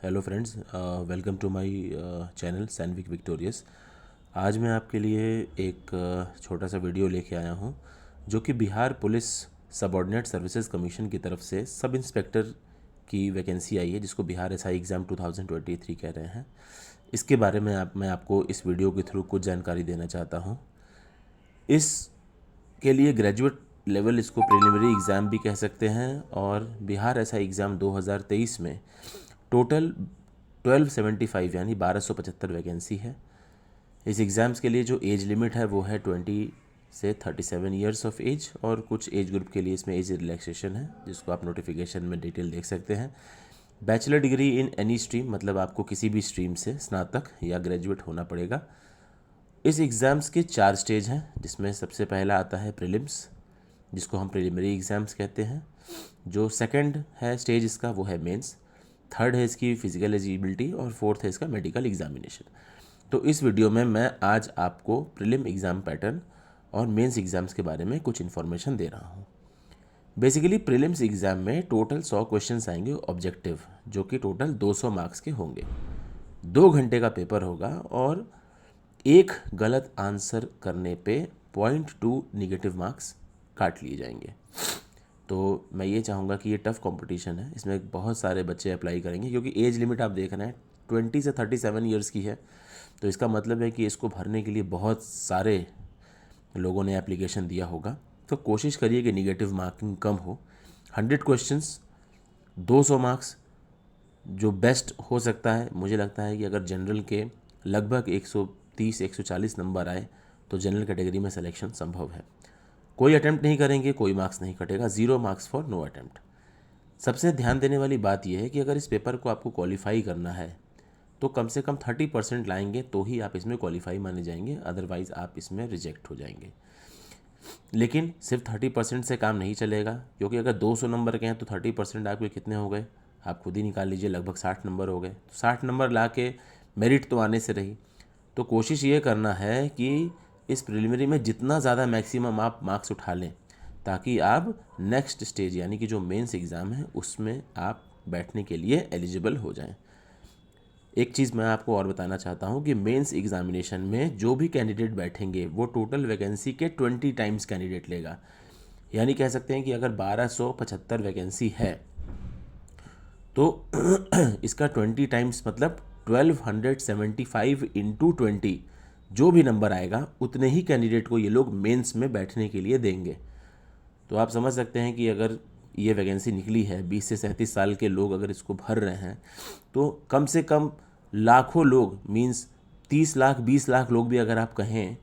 Hello friends, welcome to my channel Sanvik victorious. आज मैं आपके लिए एक छोटा सा वीडियो लेके आया हूँ जो कि Bihar police subordinate services commission की तरफ से सब इंस्पेक्टर की वैकेंसी आई है, जिसको बिहार एसआई एग्ज़ाम 2023 कह रहे हैं। इसके बारे में मैं आपको इस वीडियो के थ्रू कुछ जानकारी देना चाहता हूँ। इसके लिए ग्रेजुएट लेवल, इसको प्रिलिमिनरी एग्ज़ाम भी कह सकते हैं, और बिहार एसआई एग्ज़ाम 2023 में टोटल 1275 यानी 1275 वैकेंसी है। इस एग्ज़ाम्स के लिए जो एज लिमिट है वो है 20 से 37 ईयर्स ऑफ एज, और कुछ एज ग्रुप के लिए इसमें एज रिलैक्सेशन है, जिसको आप नोटिफिकेशन में डिटेल देख सकते हैं। Bachelor degree in any stream, मतलब आपको किसी भी स्ट्रीम से स्नातक या ग्रेजुएट होना पड़ेगा। इस एग्ज़ाम्स के 4 स्टेज हैं, जिसमें सबसे पहला आता है प्रीलिम्स, जिसको हम प्रिलिमिनरी एग्ज़ाम्स कहते हैं। जो सेकंड है स्टेज इसका, वो है मेंस। थर्ड है इसकी फिजिकल एलिजिबिलिटी, और फोर्थ है इसका मेडिकल एग्जामिनेशन। तो इस वीडियो में मैं आज आपको प्रीलिम एग्ज़ाम पैटर्न और मेंस एग्ज़ाम्स के बारे में कुछ इन्फॉर्मेशन दे रहा हूँ। बेसिकली प्रीलिम्स एग्ज़ाम में टोटल 100 क्वेश्चंस आएंगे ऑब्जेक्टिव, जो कि टोटल 200 मार्क्स के होंगे। 2 घंटे का पेपर होगा, और एक गलत आंसर करने पे 0.2 निगेटिव मार्क्स काट लिए जाएंगे। तो मैं ये चाहूँगा कि ये टफ़ कंपटीशन है, इसमें बहुत सारे बच्चे अप्लाई करेंगे, क्योंकि एज लिमिट आप देख रहे हैं 20 से 37 ईयर्स की है। तो इसका मतलब है कि इसको भरने के लिए बहुत सारे लोगों ने एप्लीकेशन दिया होगा। तो कोशिश करिए कि निगेटिव मार्किंग कम हो। 100 क्वेश्चंस, 200 मार्क्स जो बेस्ट हो सकता है। मुझे लगता है कि अगर जनरल के लगभग 130-140 नंबर आए तो जनरल कैटेगरी में सिलेक्शन संभव है। कोई अटैम्प्ट नहीं करेंगे, कोई मार्क्स नहीं कटेगा, 0 मार्क्स फॉर नो अटैम्प्ट। सबसे ध्यान देने वाली बात यह है कि अगर इस पेपर को आपको क्वालिफाई करना है तो कम से कम 30% लाएंगे तो ही आप इसमें क्वालिफाई माने जाएंगे, अदरवाइज़ आप इसमें रिजेक्ट हो जाएंगे। लेकिन सिर्फ 30% से काम नहीं चलेगा, क्योंकि अगर 200 नंबर के हैं तो 30% आपके कितने हो गए, आप खुद ही निकाल लीजिए, लगभग 60 नंबर हो गए। तो 60 नंबर ला के मेरिट तो आने से रही। तो कोशिश ये करना है कि इस प्रिलिमिनरी में जितना ज़्यादा मैक्सिमम आप मार्क्स उठा लें, ताकि आप नेक्स्ट स्टेज यानी कि जो मेंस एग्ज़ाम है उसमें आप बैठने के लिए एलिजिबल हो जाएं। एक चीज़ मैं आपको और बताना चाहता हूँ कि मेंस एग्जामिनेशन में जो भी कैंडिडेट बैठेंगे वो टोटल वैकेंसी के 20 टाइम्स कैंडिडेट लेगा। यानी कह सकते हैं कि अगर 1275 वैकेंसी है तो इसका 20 टाइम्स मतलब 1275 इंटू 20, जो भी नंबर आएगा उतने ही कैंडिडेट को ये लोग मेंस में बैठने के लिए देंगे। तो आप समझ सकते हैं कि अगर ये वैकेंसी निकली है, 20 से 37 साल के लोग अगर इसको भर रहे हैं, तो कम से कम लाखों लोग, मीन्स 30 लाख 20 लाख लोग भी अगर आप कहें,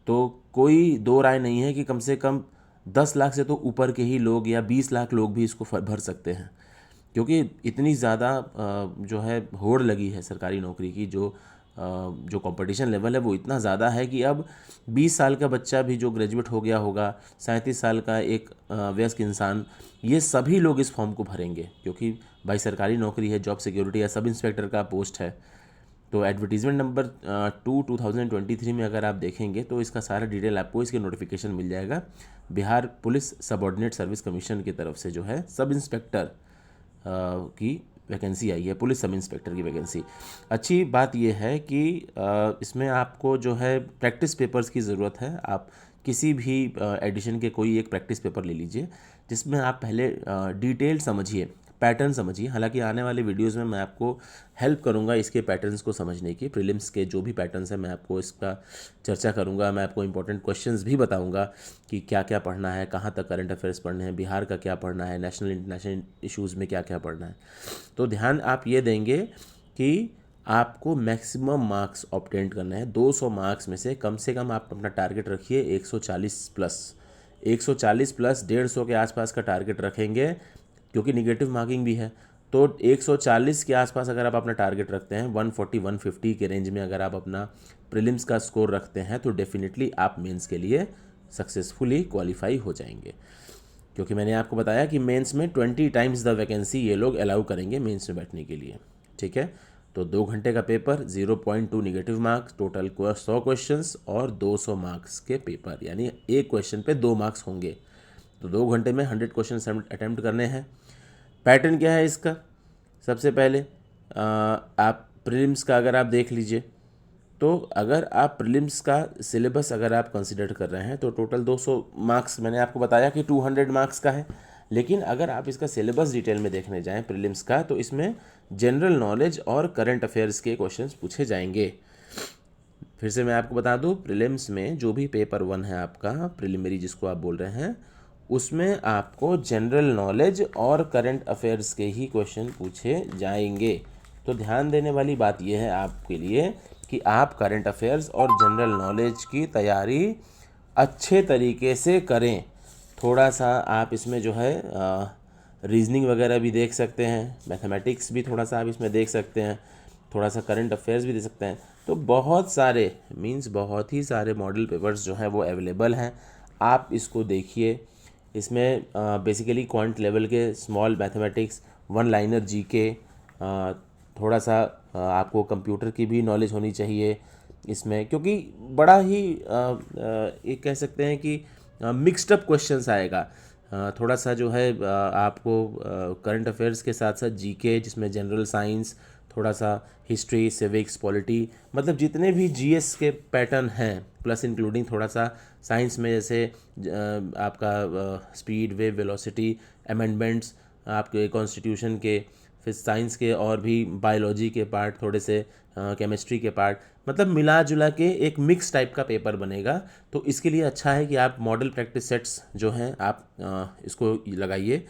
तो कोई दो राय नहीं है कि कम से कम 10 लाख से तो ऊपर के ही लोग या 20 लाख लोग भी इसको भर सकते हैं। क्योंकि इतनी ज़्यादा जो है होड़ लगी है सरकारी नौकरी की, जो कंपटीशन लेवल है वो इतना ज़्यादा है कि अब 20 साल का बच्चा भी जो ग्रेजुएट हो गया होगा, 37 साल का एक वयस्क इंसान, ये सभी लोग इस फॉर्म को भरेंगे, क्योंकि भाई सरकारी नौकरी है, जॉब सिक्योरिटी है, सब इंस्पेक्टर का पोस्ट है। तो एडवर्टीजमेंट नंबर 2023 में अगर आप देखेंगे तो इसका सारा डिटेल आपको इसके नोटिफिकेशन मिल जाएगा। Bihar police subordinate service commission की तरफ से जो है सब इंस्पेक्टर की वैकेंसी आई है, पुलिस सब इंस्पेक्टर की वैकेंसी। अच्छी बात यह है कि इसमें आपको जो है प्रैक्टिस पेपर्स की ज़रूरत है। आप किसी भी एडिशन के कोई एक प्रैक्टिस पेपर ले लीजिए, जिसमें आप पहले डिटेल समझिए, पैटर्न समझिए। हालांकि आने वाले वीडियोस में मैं आपको हेल्प करूंगा इसके पैटर्न्स को समझने की। प्रीलिम्स के जो भी पैटर्न्स हैं मैं आपको इसका चर्चा करूंगा। मैं आपको इंपॉर्टेंट क्वेश्चंस भी बताऊंगा कि क्या क्या पढ़ना है, कहाँ तक करंट अफेयर्स पढ़ने हैं, बिहार का क्या पढ़ना है, नेशनल इंटरनेशनल इश्यूज़ में क्या क्या पढ़ना है। तो ध्यान आप ये देंगे कि आपको मैक्सिमम मार्क्स ऑब्टेन करना है। 200 मार्क्स में से कम आप अपना टारगेट रखिए 140 प्लस। 140 प्लस 150 के आसपास का टारगेट रखेंगे, क्योंकि निगेटिव मार्किंग भी है। तो 140 के आसपास अगर आप अपना टारगेट रखते हैं, 140-150 के रेंज में अगर आप अपना प्रीलिम्स का स्कोर रखते हैं, तो डेफिनेटली आप मेंस के लिए सक्सेसफुली क्वालिफाई हो जाएंगे। क्योंकि मैंने आपको बताया कि मेंस में 20 टाइम्स द वैकेंसी ये लोग अलाउ करेंगे मेंस में बैठने के लिए। ठीक है, तो 2 घंटे का paper, 0.2 negative marks, total 100 questions और 200 मार्क्स के पेपर, यानी एक क्वेश्चन पे 2 मार्क्स होंगे। तो 2 घंटे में 100 क्वेश्चन अटैम्प्ट करने हैं। पैटर्न क्या है इसका? सबसे पहले आप प्रीलिम्स का अगर आप देख लीजिए, तो अगर आप प्रीलिम्स का सिलेबस अगर आप कंसिडर कर रहे हैं तो टोटल 200 मार्क्स, मैंने आपको बताया कि 200 मार्क्स का है। लेकिन अगर आप इसका सिलेबस डिटेल में देखने जाएं प्रीलिम्स का, तो इसमें जनरल नॉलेज और करंट अफेयर्स के क्वेश्चंस पूछे जाएंगे। फिर से मैं आपको बता दूं, प्रीलिम्स में जो भी पेपर 1 है आपका प्रिलिमिनरी जिसको आप बोल रहे हैं, उसमें आपको जनरल नॉलेज और करंट अफेयर्स के ही क्वेश्चन पूछे जाएंगे। तो ध्यान देने वाली बात यह है आपके लिए कि आप करंट अफेयर्स और जनरल नॉलेज की तैयारी अच्छे तरीके से करें। थोड़ा सा आप इसमें जो है रीजनिंग वगैरह भी देख सकते हैं, मैथमेटिक्स भी थोड़ा सा आप इसमें देख सकते हैं, थोड़ा सा करंट अफेयर्स भी दे सकते हैं। तो बहुत सारे बहुत ही सारे मॉडल पेपर्स जो हैं वो अवेलेबल हैं, आप इसको देखिए। इसमें बेसिकली क्वांट लेवल के small mathematics, one liner GK, थोड़ा सा आपको कंप्यूटर की भी नॉलेज होनी चाहिए इसमें, क्योंकि बड़ा ही एक कह सकते हैं कि मिक्स्ड अप क्वेश्चंस आएगा। थोड़ा सा जो है आपको करंट अफेयर्स के साथ साथ जीके, जिसमें जनरल साइंस, थोड़ा सा हिस्ट्री, सिविक्स, पॉलिटी, मतलब जितने भी जीएस के पैटर्न हैं, प्लस इंक्लूडिंग थोड़ा सा साइंस में जैसे आपका स्पीड, वेव, वेलोसिटी, अमेंडमेंट्स, आपके कॉन्स्टिट्यूशन के, फिर साइंस के और भी बायोलॉजी के पार्ट, थोड़े से केमिस्ट्री के पार्ट, मतलब मिला जुला के एक मिक्स टाइप का पेपर बनेगा। तो इसके लिए अच्छा है कि आप मॉडल प्रैक्टिस सेट्स जो हैं आप इसको लगाइए,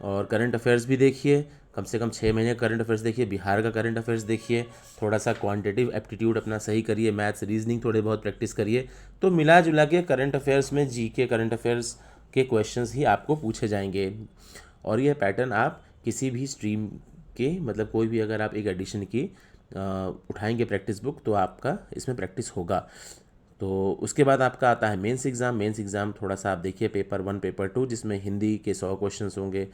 और करंट अफेयर्स भी देखिए, कम से कम 6 महीने करंट अफेयर्स देखिए, बिहार का करंट अफेयर्स देखिए, थोड़ा सा क्वांटिटेटिव एप्टीट्यूड अपना सही करिए, मैथ्स, रीजनिंग थोड़े बहुत प्रैक्टिस करिए। तो मिला जुला के करंट अफेयर्स में जीके करंट अफेयर्स के क्वेश्चंस ही आपको पूछे जाएंगे। और यह पैटर्न आप किसी भी स्ट्रीम के, मतलब कोई भी अगर आप एक एडिशन की उठाएंगे प्रैक्टिस बुक, तो आपका इसमें प्रैक्टिस होगा। तो उसके बाद आपका आता है मेंस एग्ज़ाम। मेंस एग्ज़ाम थोड़ा सा आप देखिए, पेपर 1 पेपर 2, जिसमें हिंदी के 100 क्वेश्चंस होंगे,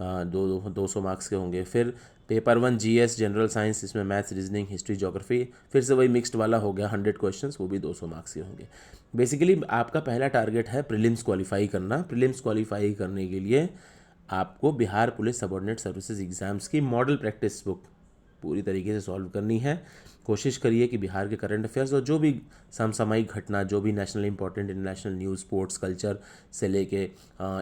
200 मार्क्स के होंगे। फिर पेपर 1 जीएस जनरल साइंस, इसमें मैथ्स, रीजनिंग, हिस्ट्री, ज्योग्राफी, फिर से वही मिक्स्ड वाला हो गया 100 क्वेश्चंस, वो भी 200 मार्क्स के होंगे। बेसिकली आपका पहला टारगेट है प्रीलिम्स क्वालिफाई करना। प्रीलिम्स क्वालिफाई करने के लिए आपको Bihar police subordinate services exams की मॉडल प्रैक्टिस बुक पूरी तरीके से सॉल्व करनी है। कोशिश करिए कि बिहार के करंट अफेयर्स और जो भी समसामयिक घटना, जो भी national important, international news, sports, culture से लेके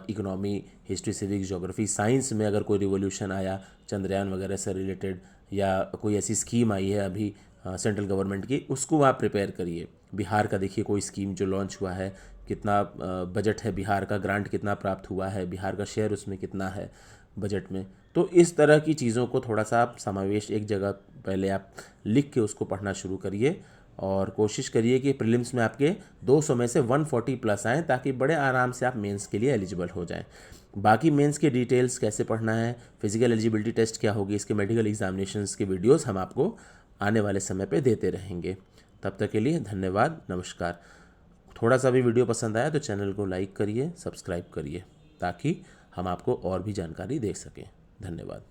economy, history, civics, geography, science में अगर कोई रिवोल्यूशन आया चंद्रयान वगैरह से रिलेटेड, या कोई ऐसी स्कीम आई है अभी सेंट्रल गवर्नमेंट की, उसको आप प्रिपेयर करिए। बिहार का देखिए कोई स्कीम जो लॉन्च हुआ है, कितना बजट है बिहार का, ग्रांट कितना प्राप्त हुआ है, बिहार का शेयर उसमें कितना है बजट में। तो इस तरह की चीज़ों को थोड़ा सा आप समावेश एक जगह पहले आप लिख के उसको पढ़ना शुरू करिए, और कोशिश करिए कि प्रीलिम्स में आपके 200 में से 140 प्लस आएँ, ताकि बड़े आराम से आप मेंस के लिए एलिजिबल हो जाएं। बाकी मेंस के डिटेल्स कैसे पढ़ना है, फिजिकल एलिजिबिलिटी टेस्ट क्या होगी, इसके मेडिकल एग्जामिनेशंस के वीडियोस हम आपको आने वाले समय पे देते रहेंगे। तब तक के लिए धन्यवाद, नमस्कार। थोड़ा सा भी वीडियो पसंद आया तो चैनल को लाइक करिए, सब्सक्राइब करिए, ताकि हम आपको और भी जानकारी दे सकें। धन्यवाद।